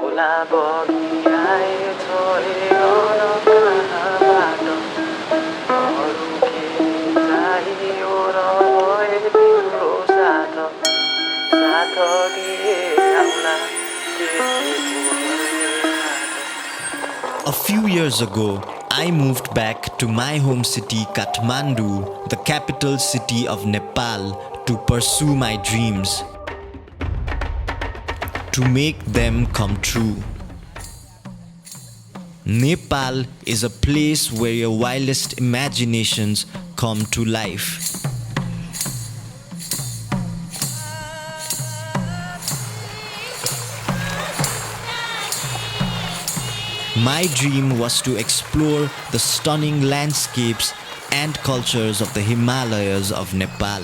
A few years ago, I moved back to my home city Kathmandu, the capital city of Nepal, to pursue my dreams, to make them come true. Nepal is a place where your wildest imaginations come to life. My dream was to explore the stunning landscapes and cultures of the Himalayas of Nepal.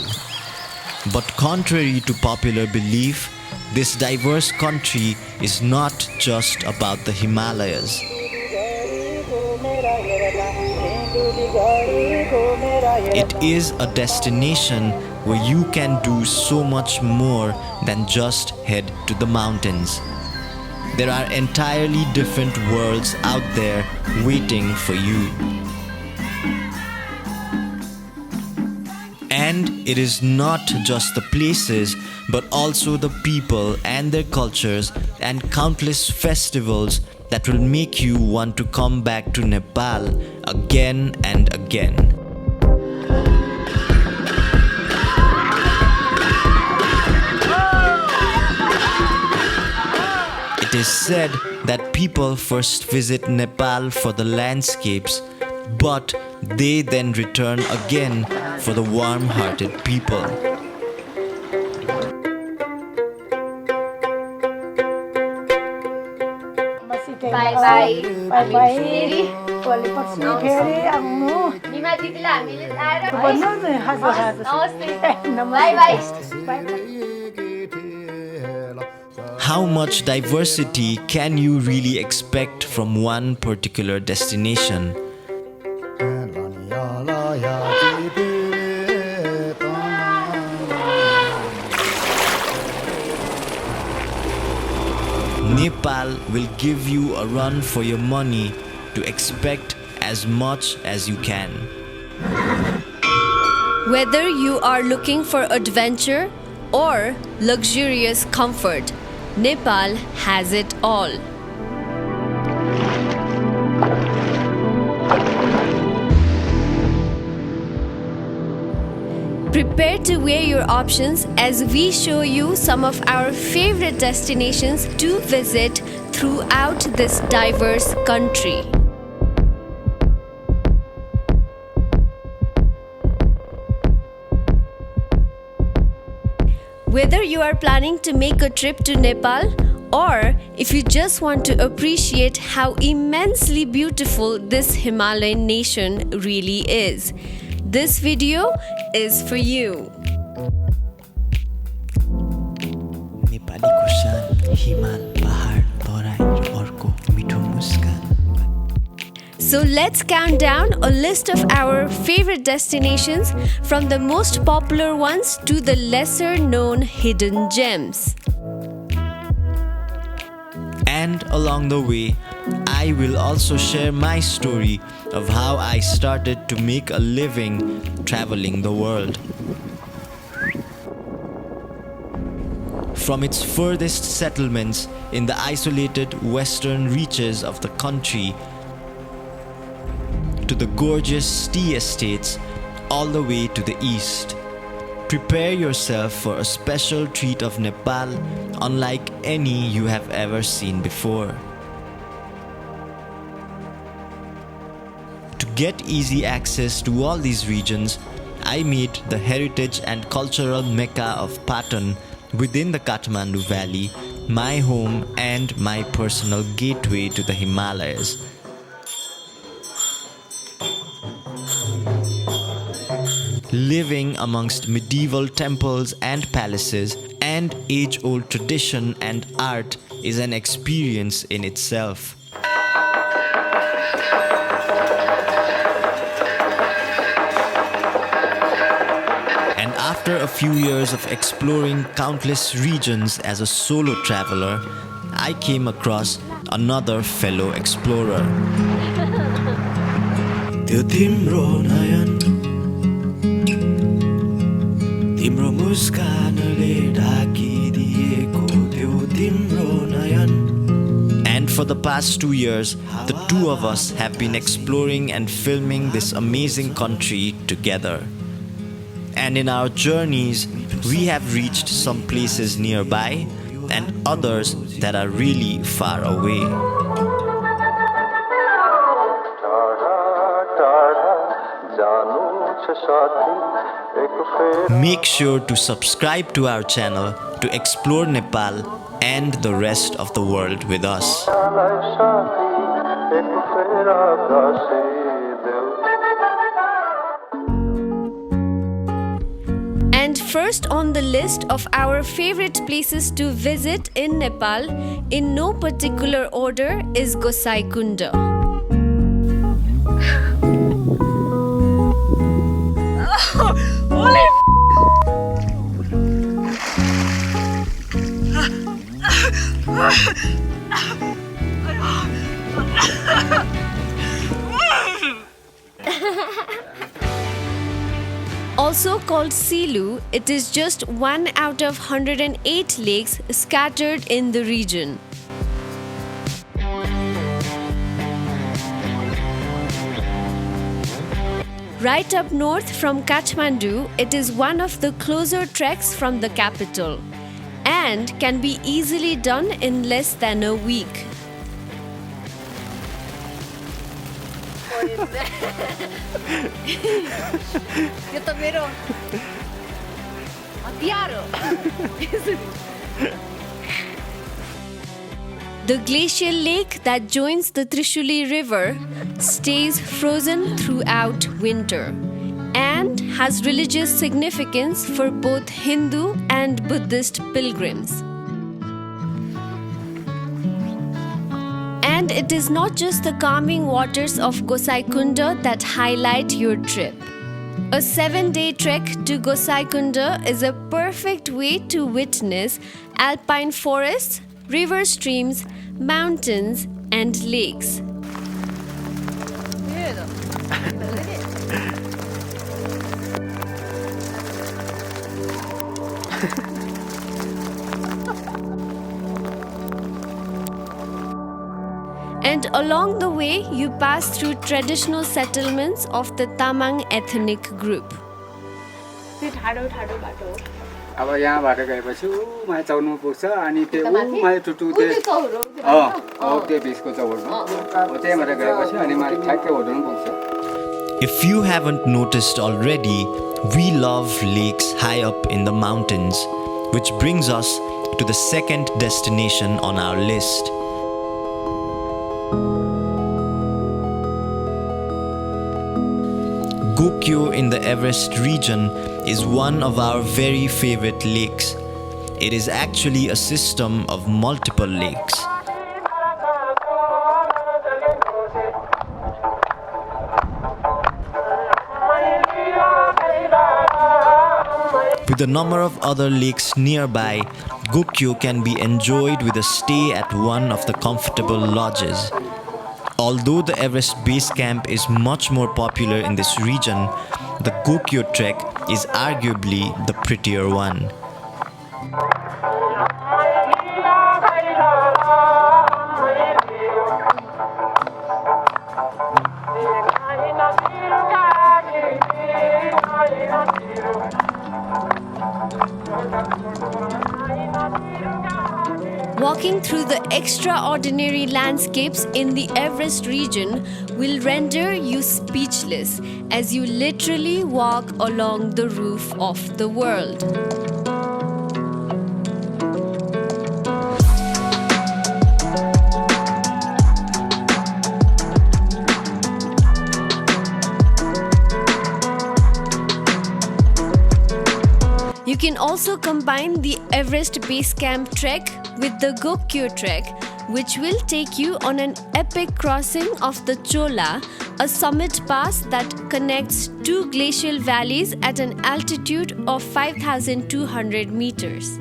But contrary to popular belief, this diverse country is not just about the Himalayas. It is a destination where you can do so much more than just head to the mountains. There are entirely different worlds out there waiting for you. And it is not just the places, but also the people and their cultures and countless festivals that will make you want to come back to Nepal again and again. It is said that people first visit Nepal for the landscapes, but they then return again for the warm-hearted people. Bye-bye. Bye-bye. How much diversity can you really expect from one particular destination? Nepal will give you a run for your money to expect as much as you can. Whether you are looking for adventure or luxurious comfort, Nepal has it all. Prepare to weigh your options as we show you some of our favorite destinations to visit throughout this diverse country. Whether you are planning to make a trip to Nepal or if you just want to appreciate how immensely beautiful this Himalayan nation really is, this video is for you. Nepali kusan, himal, pahar, torai, orko, mitho muskan. So let's count down a list of our favorite destinations from the most popular ones to the lesser known hidden gems. And along the way, I will also share my story of how I started to make a living traveling the world. From its furthest settlements in the isolated western reaches of the country to the gorgeous tea estates all the way to the east. Prepare yourself for a special treat of Nepal unlike any you have ever seen before. To get easy access to all these regions, I made the heritage and cultural mecca of Patan within the Kathmandu Valley my home and my personal gateway to the Himalayas. Living amongst medieval temples and palaces and age-old tradition and art is an experience in itself. And after a few years of exploring countless regions as a solo traveler, I came across another fellow explorer. त्यो तिम्रो नयन तिम्रो मुस्कानले ढाकिदिएको त्यो तिम्रो नयन. And for the past 2 years, the two of us have been exploring and filming this amazing country together. And in our journeys, we have reached some places nearby and others that are really far away. Make sure to subscribe to our channel to explore Nepal and the rest of the world with us. And first on the list of our favorite places to visit in Nepal, in no particular order, is Gosaikunda. Also called Silu, it is just one out of 108 lakes scattered in the region. Right up north from Kathmandu, it is one of the closer treks from the capital and can be easily done in less than a week. The glacial lake that joins the Trishuli River stays frozen throughout winter and has religious significance for both Hindu and Buddhist pilgrims. And it is not just the calming waters of Gosaikunda that highlight your trip. A 7-day trek to Gosaikunda is a perfect way to witness alpine forests, river streams, mountains, and lakes. And along the way, you pass through traditional settlements of the Tamang ethnic group. अब यहाँबाट गएपछि माथि चौरमा पुग्छ अनि त्यो माथि टुटु त्यो बिचको चौरमा हो त्यहाँबाट गएपछि अनि माथि ठ्याक्कै होटलमा पुग्छ. If you haven't noticed already, we love lakes high up in the mountains, which brings us to the second destination on our list. Gokyo in the Everest region is one of our very favorite lakes. It is actually a system of multiple lakes. With a number of other lakes nearby, Gokyo can be enjoyed with a stay at one of the comfortable lodges. Although the Everest base camp is much more popular in this region, the Gokyo trek is arguably the prettier one. Walking through the extraordinary landscapes in the Everest region will render you speechless as you literally walk along the roof of the world. You can also combine the Everest Base Camp trek with the Gokyo trek, which will take you on an epic crossing of the Chola, a summit pass that connects two glacial valleys at an altitude of 5,200 meters.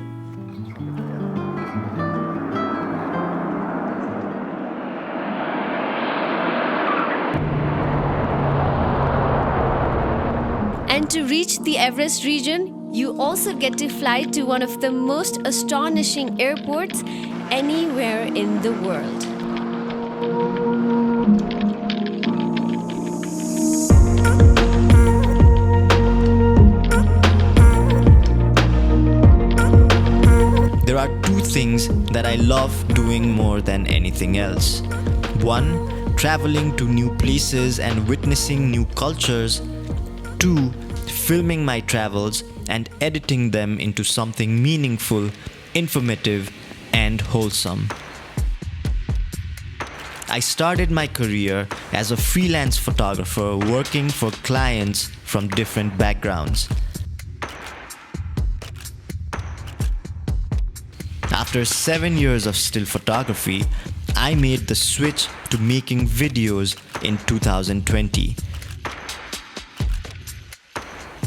And to reach the Everest region, you also get to fly to one of the most astonishing airports anywhere in the world. There are two things that I love doing more than anything else. One, traveling to new places and witnessing new cultures. Two, filming my travels and editing them into something meaningful, informative, and wholesome. I started my career as a freelance photographer working for clients from different backgrounds. After 7 years of still photography, I made the switch to making videos in 2020.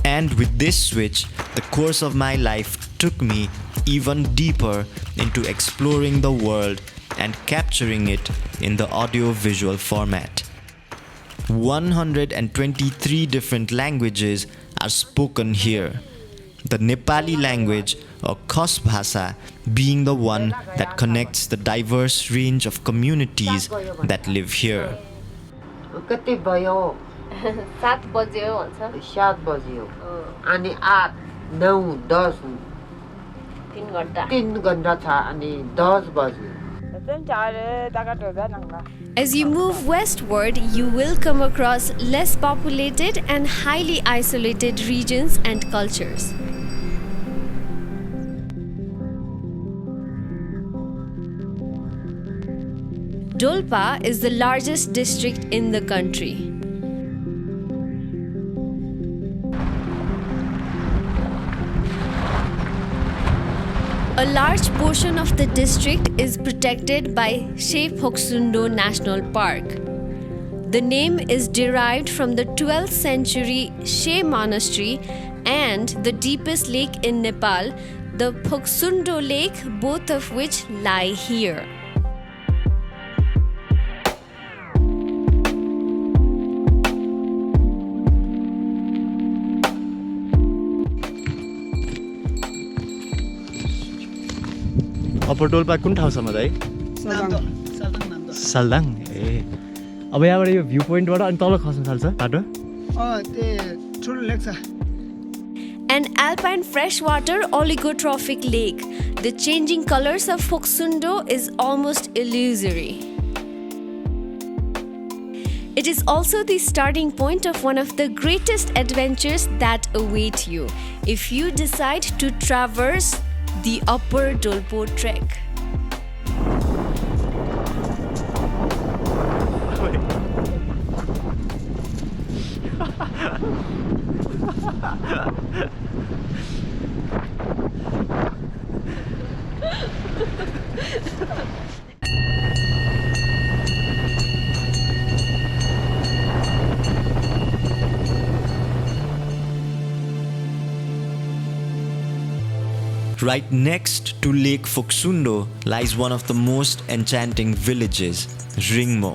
And with this switch, the course of my life took me even deeper into exploring the world and capturing it in the audio-visual format. 123 different languages are spoken here. The Nepali language, or Khas Bhasa, being the one that connects the diverse range of communities that live here. कति भयो 7 बज्यो भन्छ 7 बज्यो अनि 8 9 10 3 घण्टा 3 घण्टा छ अनि 10 बज्यो As you move westward, you will come across less populated and highly isolated regions and cultures. Dolpa is the largest district in the country. A large portion of the district is protected by Phoksundo National Park. The name is derived from the 12th century She monastery and the deepest lake in Nepal, the Phoksundo Lake, both of which lie here. अपर डोल्पा कुन ठाउँसम्म दाइ सालदाङ ए अब यहाँबाट यो view पोइन्टबाट अनि तल खस्न थाल्छ बाटो An alpine freshwater oligotrophic lake, the changing colors of Phoksundo is almost illusory. It is also the starting point of one of the greatest adventures that await you if you decide to traverse the Upper Dolpo Trek. Right next to Lake Phoksundo lies one of the most enchanting villages, Ringmo.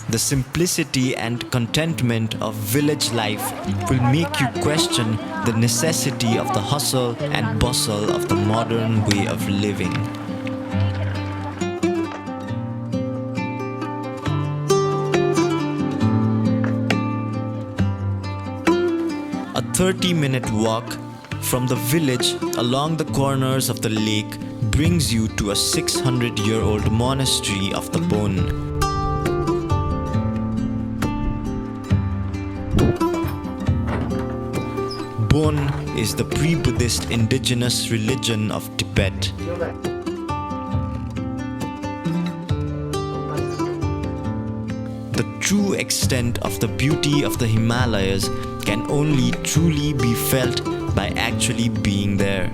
The simplicity and contentment of village life will make you question the necessity of the hustle and bustle of the modern way of living. A 30-minute walk from the village along the corners of the lake brings you to a 600-year-old monastery of the Bon. Bon is the pre-Buddhist indigenous religion of Tibet. The true extent of the beauty of the Himalayas can only truly be felt by actually being there.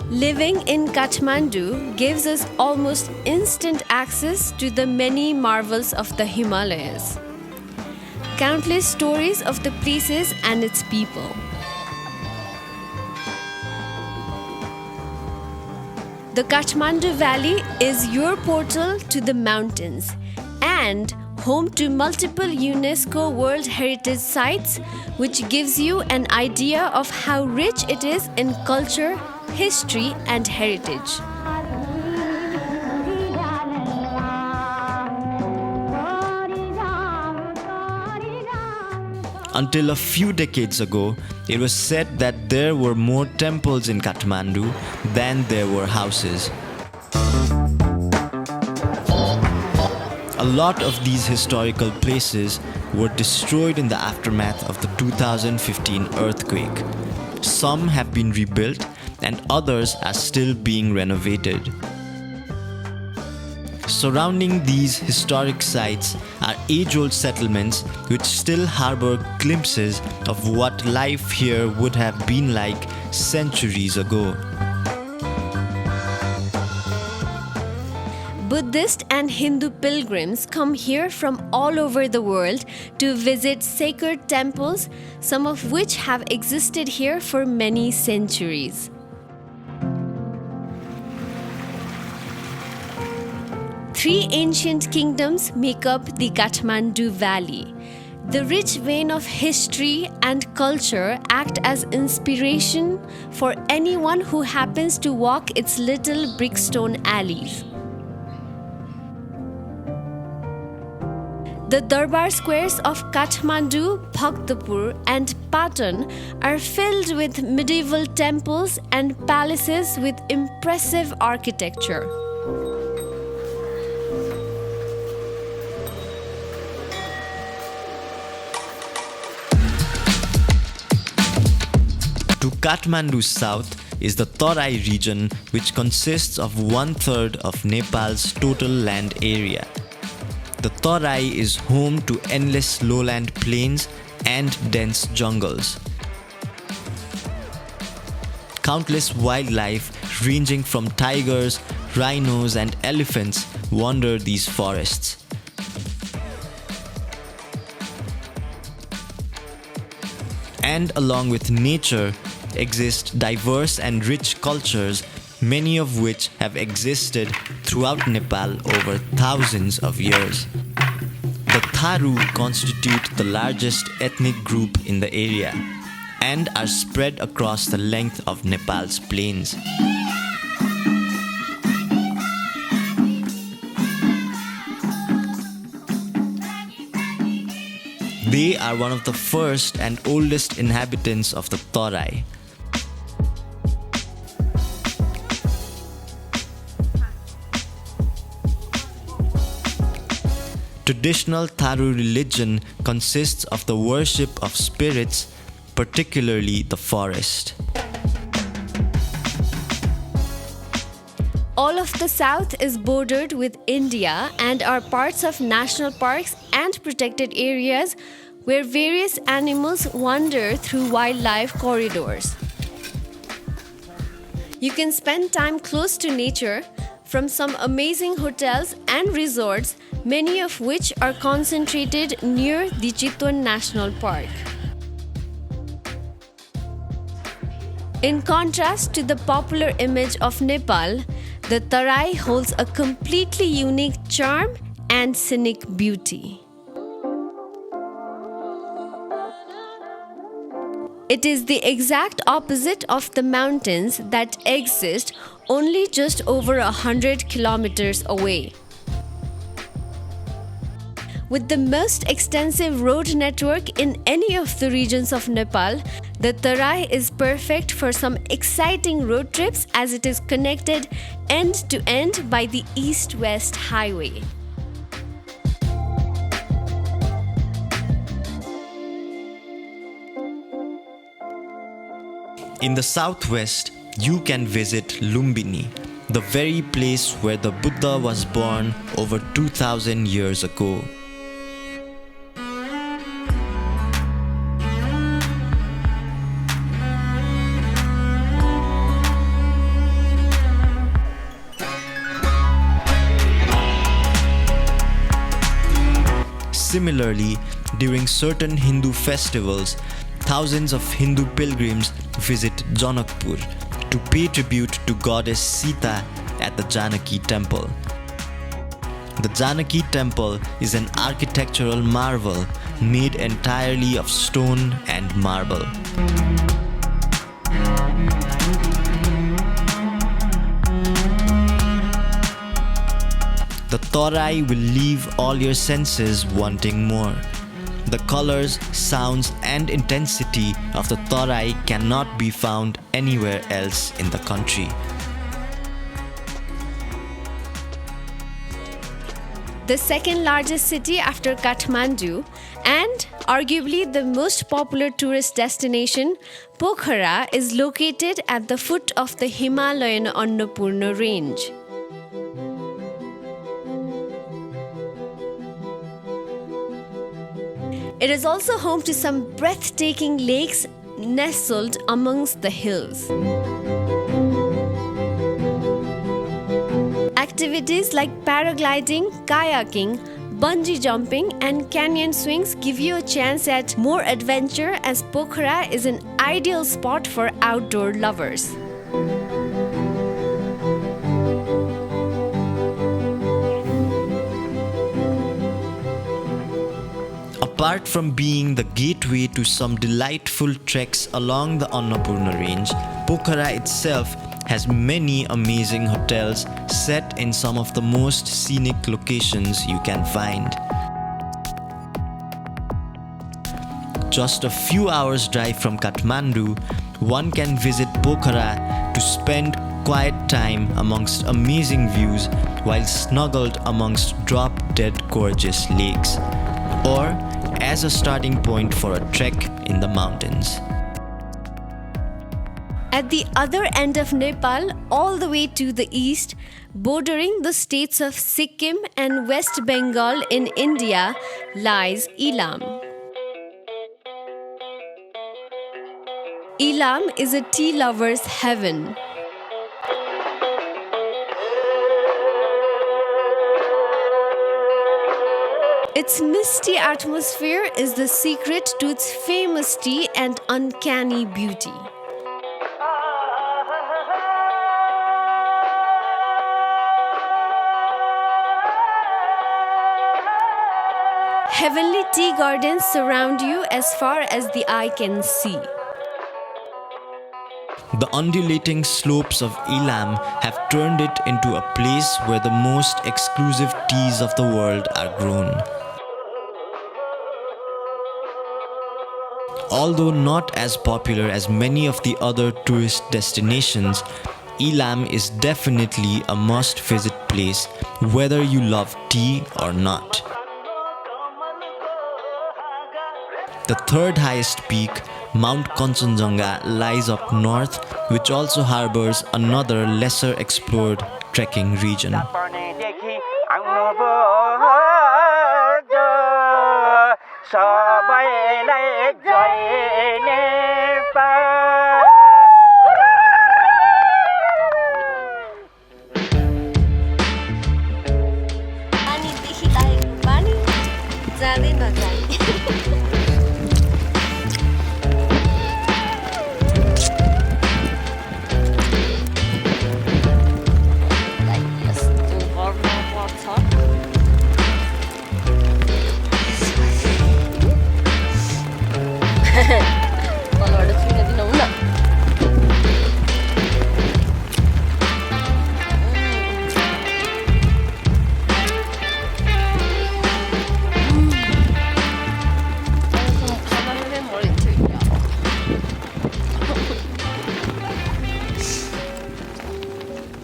Living in Kathmandu gives us almost instant access to the many marvels of the Himalayas. Countless stories of the places and its people. The Kathmandu Valley is your portal to the mountains and home to multiple UNESCO World Heritage Sites, which gives you an idea of how rich it is in culture, history, and heritage. Until a few decades ago, it was said that there were more temples in Kathmandu than there were houses. A lot of these historical places were destroyed in the aftermath of the 2015 earthquake. Some have been rebuilt and others are still being renovated. Surrounding these historic sites are age-old settlements which still harbor glimpses of what life here would have been like centuries ago. Buddhist and Hindu pilgrims come here from all over the world to visit sacred temples, some of which have existed here for many centuries. Three ancient kingdoms make up the Kathmandu Valley. The rich vein of history and culture act as inspiration for anyone who happens to walk its little brickstone alleys. The Darbar squares of Kathmandu, Bhaktapur, and Patan are filled with medieval temples and palaces with impressive architecture. To Kathmandu's south is the Terai region, which consists of 1/3 of Nepal's total land area. The Terai is home to endless lowland plains and dense jungles. Countless wildlife ranging from tigers, rhinos, and elephants wander these forests. And along with nature exist diverse and rich cultures, many of which have existed throughout Nepal over thousands of years. The Tharu constitute the largest ethnic group in the area and are spread across the length of Nepal's plains. They are one of the first and oldest inhabitants of the Terai. Traditional Tharu religion consists of the worship of spirits, particularly the forest. All of the south is bordered with India and are parts of national parks and protected areas where various animals wander through wildlife corridors. You can spend time close to nature from some amazing hotels and resorts, many of which are concentrated near the Chitwan National Park. In contrast to the popular image of Nepal, the Terai holds a completely unique charm and scenic beauty. It is the exact opposite of the mountains that exist only just over 100 kilometers away. With the most extensive road network in any of the regions of Nepal, the Terai is perfect for some exciting road trips as it is connected end to end by the East-West Highway. In the southwest, you can visit Lumbini, the very place where the Buddha was born over 2000 years ago. Similarly, during certain Hindu festivals, thousands of Hindu pilgrims visit Janakpur, to pay tribute to goddess Sita at the Janaki temple. The Janaki temple is an architectural marvel made entirely of stone and marble. The Terai will leave all your senses wanting more. The colors, sounds and intensity of the Terai cannot be found anywhere else in the country. The second largest city after Kathmandu and arguably the most popular tourist destination, Pokhara is located at the foot of the Himalayan Annapurna range. It is also home to some breathtaking lakes nestled amongst the hills. Activities like paragliding, kayaking, bungee jumping and canyon swings give you a chance at more adventure, as Pokhara is an ideal spot for outdoor lovers. Apart from being the gateway to some delightful treks along the Annapurna range, Pokhara itself has many amazing hotels set in some of the most scenic locations you can find. Just a few hours drive from Kathmandu, one can visit Pokhara to spend quiet time amongst amazing views while snuggled amongst drop-dead gorgeous lakes, or as a starting point for a trek in the mountains. At the other end of Nepal, all the way to the east, bordering the states of Sikkim and West Bengal in India, lies Ilam. Ilam is a tea lover's heaven. Its misty atmosphere is the secret to its famous tea and uncanny beauty. Heavenly tea gardens surround you as far as the eye can see. The undulating slopes of Ilam have turned it into a place where the most exclusive teas of the world are grown. Although not as popular as many of the other tourist destinations, Ilam is definitely a must-visit place whether you love tea or not. The third highest peak, Mount Kanchenjunga, lies up north, which also harbors another lesser explored trekking region.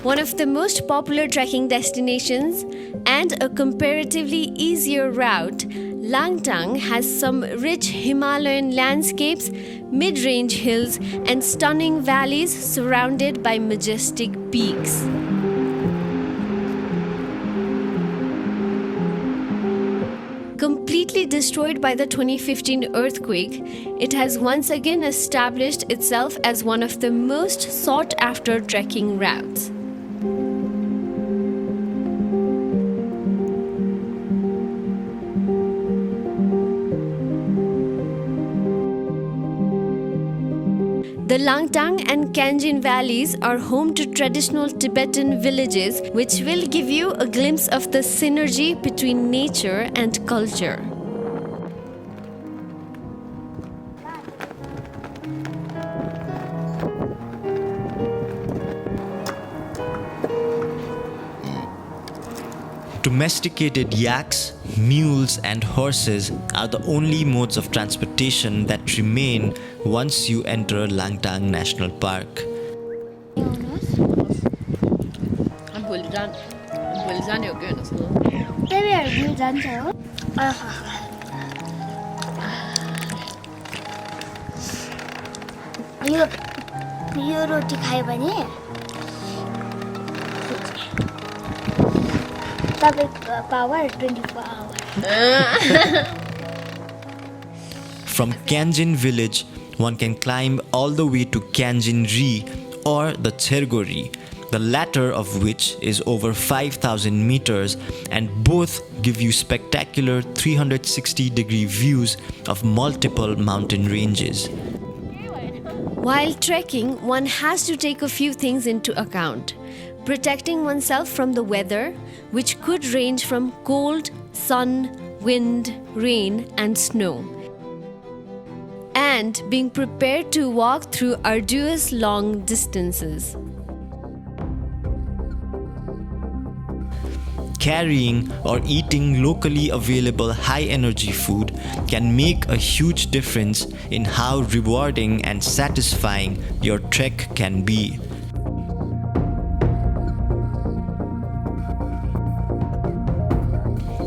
One of the most popular trekking destinations and a comparatively easier route, Langtang has some rich Himalayan landscapes, mid-range hills, and stunning valleys surrounded by majestic peaks. Completely destroyed by the 2015 earthquake, it has once again established itself as one of the most sought-after trekking routes. The Langtang and Kanjin valleys are home to traditional Tibetan villages, which will give you a glimpse of the synergy between nature and culture. Domesticated yaks, mules, and horses are the only modes of transportation that remain once you enter Langtang National Park. यो रोटी खायो भने तपाईको power 24 hours. From Kanjin village, one can climb all the way to Kanjin Ri or the Chergori, the latter of which is over 5,000 meters, and both give you spectacular 360-degree views of multiple mountain ranges. While trekking, one has to take a few things into account. Protecting oneself from the weather, which could range from cold, sun, wind, rain, and snow. And being prepared to walk through arduous long distances. Carrying or eating locally available high-energy food can make a huge difference in how rewarding and satisfying your trek can be.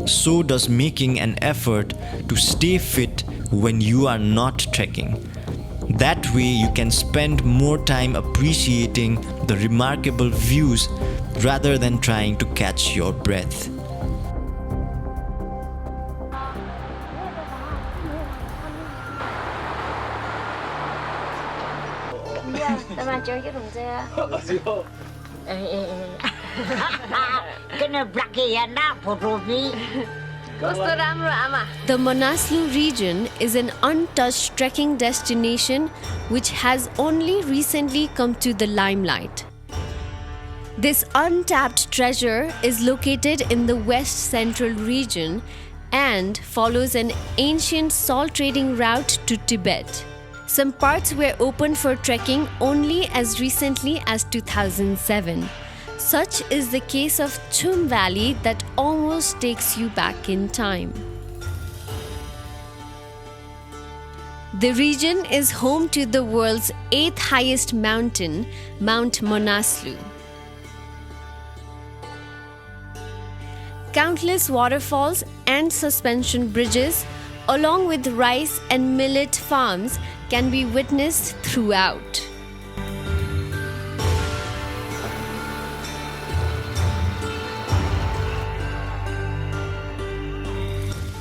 So does making an effort to stay fit when you are not trekking. That way you can spend more time appreciating the remarkable views rather than trying to catch your breath. The Manaslu region is an untouched trekking destination which has only recently come to the limelight. This untapped treasure is located in the west central region and follows an ancient salt trading route to Tibet. Some parts were opened for trekking only as recently as 2007. Such is the case of Tsum Valley that almost takes you back in time. The region is home to the world's 8th highest mountain, Mount Manaslu. Countless waterfalls and suspension bridges, along with rice and millet farms, can be witnessed throughout.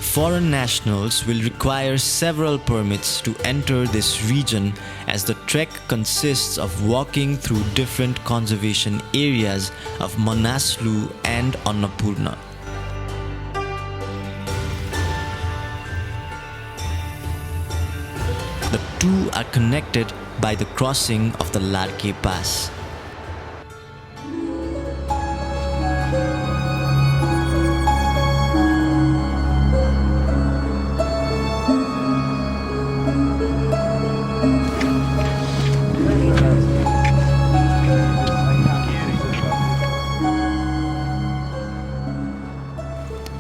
Foreign nationals will require several permits to enter this region, as the trek consists of walking through different conservation areas of Manaslu and Annapurna. The two are connected by the crossing of the Larke Pass.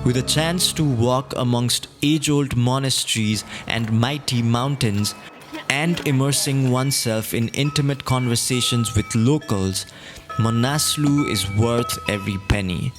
With a chance to walk amongst age-old monasteries and mighty mountains, and immersing oneself in intimate conversations with locals, Manaslu is worth every penny.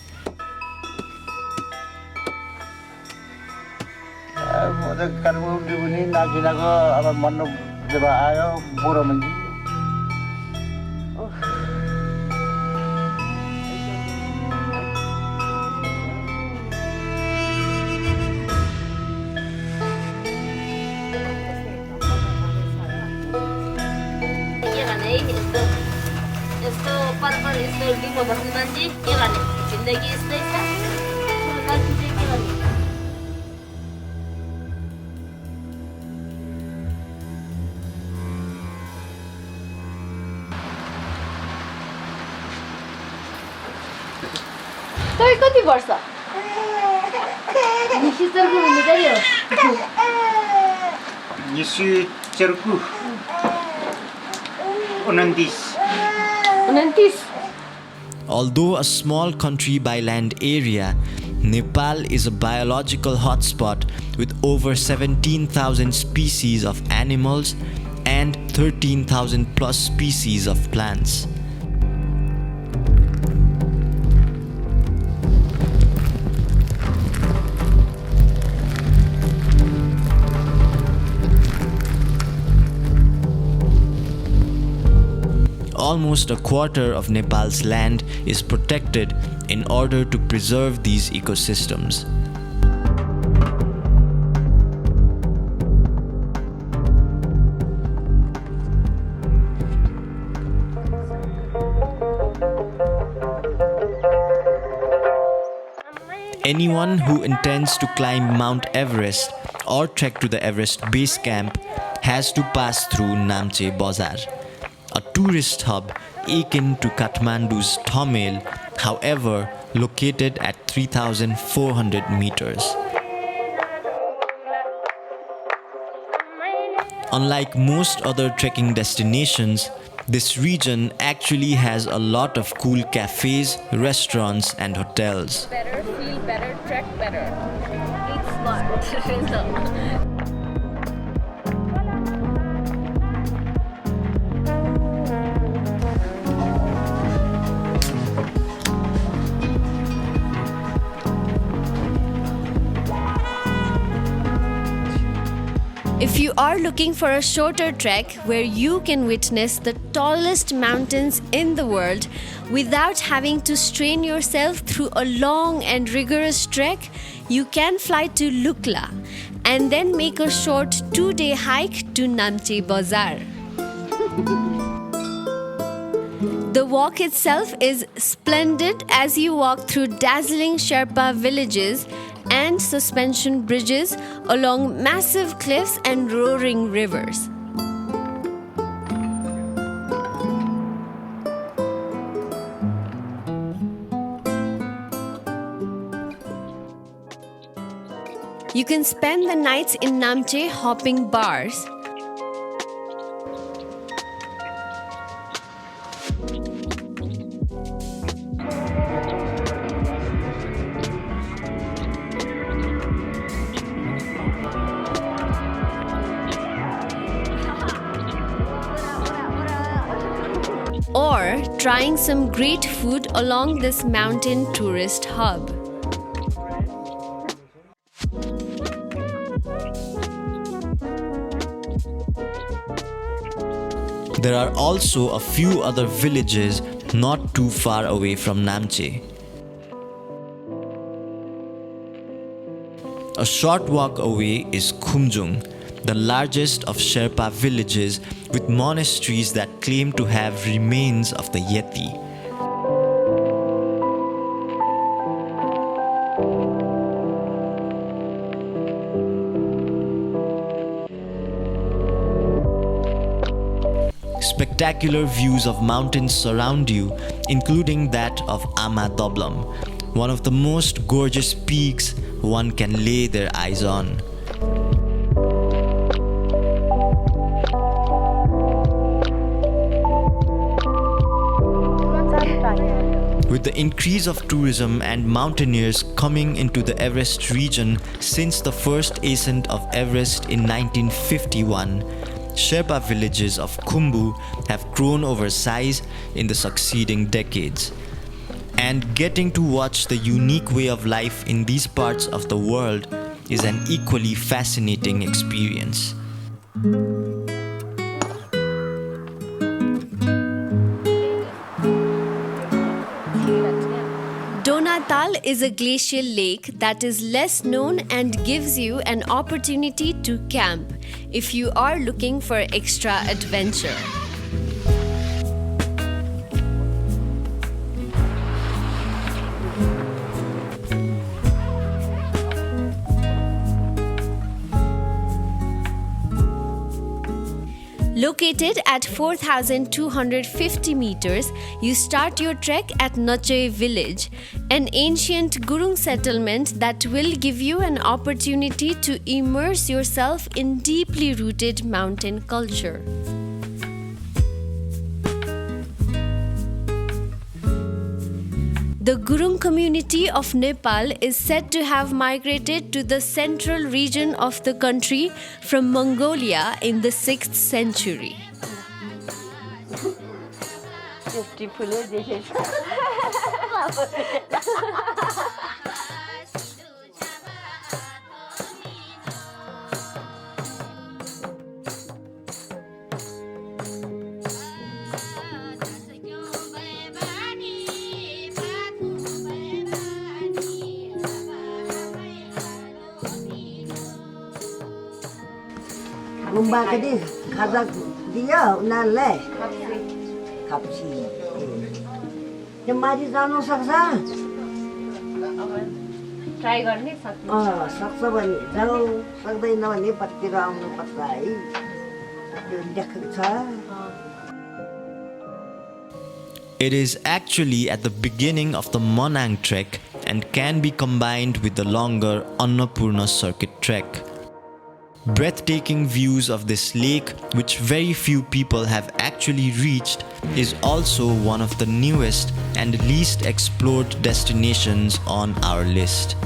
तपाईँ कति वर्ष निश्चितको हुनु पर्यो निश्चितको 29 Although a small country by land area, Nepal is a biological hotspot with over 17,000 species of animals and 13,000 plus species of plants. Almost a quarter of Nepal's land is protected in order to preserve these ecosystems. Anyone who intends to climb Mount Everest or trek to the Everest base camp has to pass through Namche Bazar, a tourist hub akin to Kathmandu's Donal, however, located at 3,400 meters. Unlike most other trekking destinations, this region actually has a lot of cool cafes, restaurants, and hotels. better feel better trek better eat smart If you are looking for a shorter trek where you can witness the tallest mountains in the world without having to strain yourself through a long and rigorous trek, you can fly to Lukla and then make a short 2-day hike to Namche Bazar. The walk itself is splendid as you walk through dazzling Sherpa villages and suspension bridges along massive cliffs and roaring rivers. You can spend the nights in Namche hopping bars. Or trying some great food along this mountain tourist hub. There are also a few other villages not too far away from Namche. A short walk away is Khumjung, the largest of Sherpa villages with monasteries that claim to have remains of the Yeti. Spectacular views of mountains surround you, including that of Ama Doblam, one of the most gorgeous peaks one can lay their eyes on. With the increase of tourism and mountaineers coming into the Everest region since the first ascent of Everest in 1951, Sherpa villages of Khumbu have grown over size in the succeeding decades. And getting to watch the unique way of life in these parts of the world is an equally fascinating experience. Donal is a glacial lake that is less known and gives you an opportunity to camp if you are looking for extra adventure. Located at 4,250 meters, you start your trek at Nachei village an ancient Gurung settlement that will give you an opportunity to immerse yourself in deeply rooted mountain culture. The Gurung community of Nepal is said to have migrated to the central region of the country from Mongolia in the 6th century. गुम्बा कति खाजा दियो उनीहरूले खाप्सी त्यो माथि जानु सक्छ try गर्ने सक्छ भने जाऊ सक्दैन भने पत्तिर आउनु पर्छ है त्यो देखेको छ. It is actually at the beginning of the Manang trek and can be combined with the longer Annapurna circuit trek. Breathtaking views of this lake, which very few people have actually reached, is also one of the newest and least explored destinations on our list.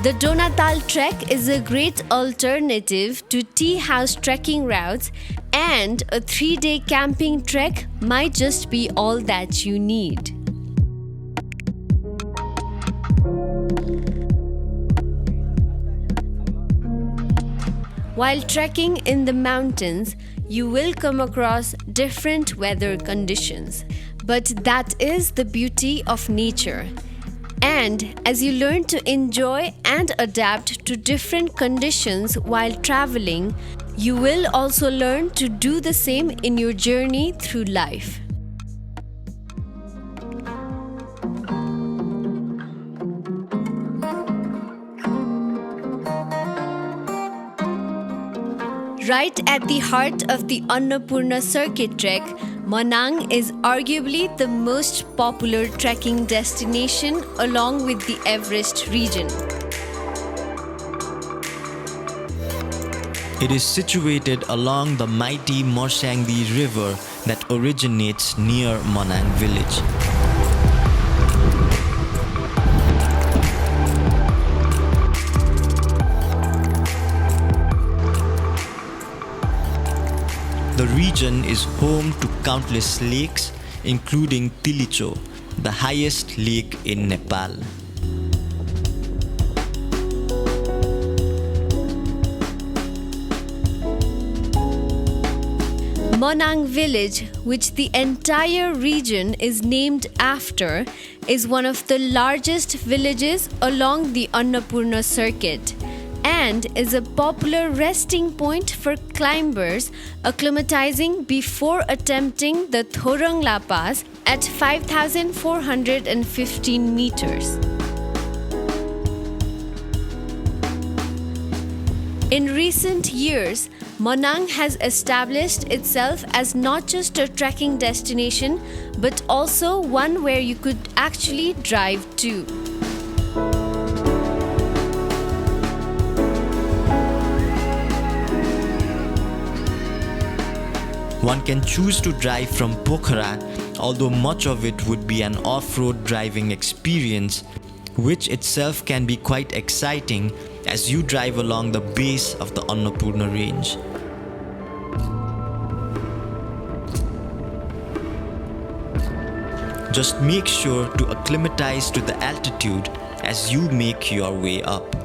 The Donal trek is a great alternative to tea house trekking routes, and a 3-day camping trek might just be all that you need. While trekking in the mountains, you will come across different weather conditions, but that is the beauty of nature. And as you learn to enjoy and adapt to different conditions while traveling, you will also learn to do the same in your journey through life. Right at the heart of the Annapurna circuit trek, Manang is arguably the most popular trekking destination along with the Everest region. It is situated along the mighty Morsangdi River that originates near Manang village. The region is home to countless lakes, including Tilicho, the highest lake in Nepal. Manang village, which the entire region is named after, is one of the largest villages along the Annapurna circuit, and is a popular resting point for climbers acclimatizing before attempting the Thorongla Pass at 5,415 meters. In recent years, Manang has established itself as not just a trekking destination, but also one where you could actually drive to. One can choose to drive from Pokhara, although much of it would be an off-road driving experience, which itself can be quite exciting as you drive along the base of the Annapurna range. Just make sure to acclimatize to the altitude as you make your way up.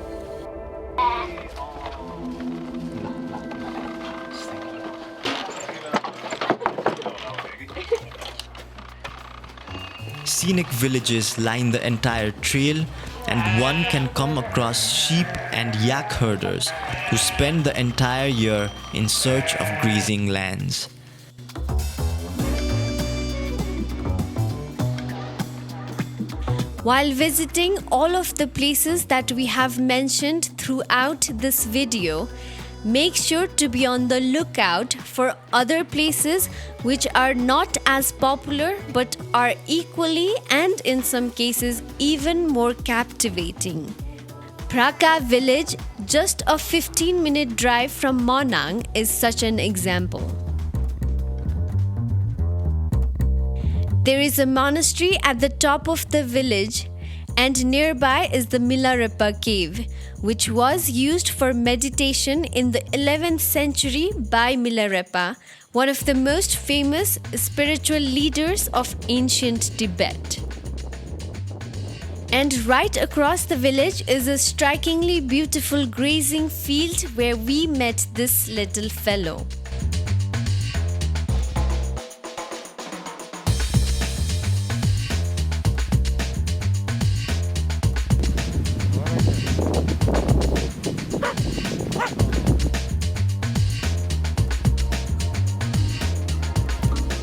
Scenic villages line the entire trail, and one can come across sheep and yak herders who spend the entire year in search of grazing lands. While visiting all of the places that we have mentioned throughout this video, make sure to be on the lookout for other places which are not as popular but are equally and in some cases even more captivating. Bhraka Village, just a 15-minute drive from Manang, is such an example. There is a monastery at the top of the village, and nearby is the Milarepa cave, which was used for meditation in the 11th century by Milarepa, one of the most famous spiritual leaders of ancient Tibet. And right across the village is a strikingly beautiful grazing field where we met this little fellow.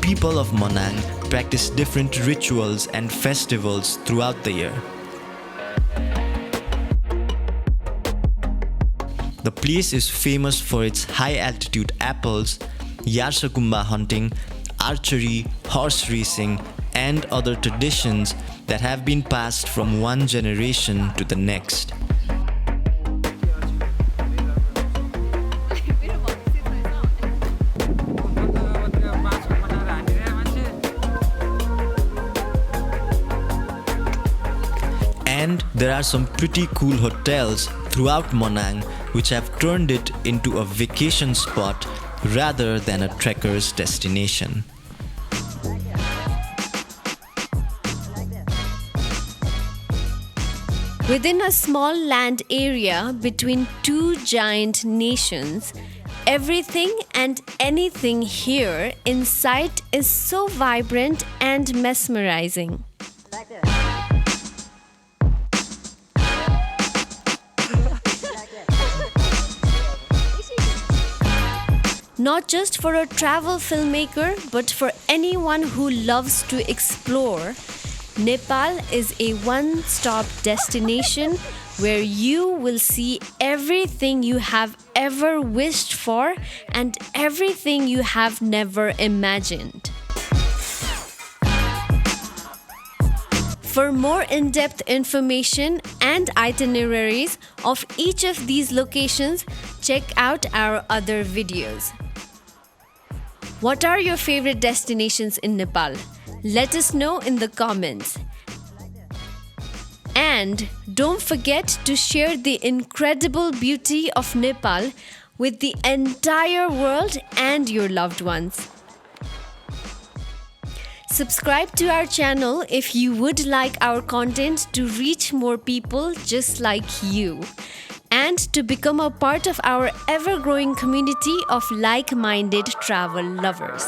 People of Manang practice different rituals and festivals throughout the year. The place is famous for its high-altitude apples, Yarsakumba hunting, archery, horse racing, and other traditions that have been passed from one generation to the next. And there are some pretty cool hotels throughout Manang which have turned it into a vacation spot rather than a trekker's destination. Within a small land area between two giant nations, everything and anything here in sight is so vibrant and mesmerizing. Not just for a travel filmmaker, but for anyone who loves to explore, Nepal is a one-stop destination where you will see everything you have ever wished for and everything you have never imagined. For more in-depth information and itineraries of each of these locations, check out our other videos. What are your favorite destinations in Nepal? Let us know in the comments. And don't forget to share the incredible beauty of Nepal with the entire world and your loved ones. Subscribe to our channel if you would like our content to reach more people just like you, and to become a part of our ever-growing community of like-minded travel lovers.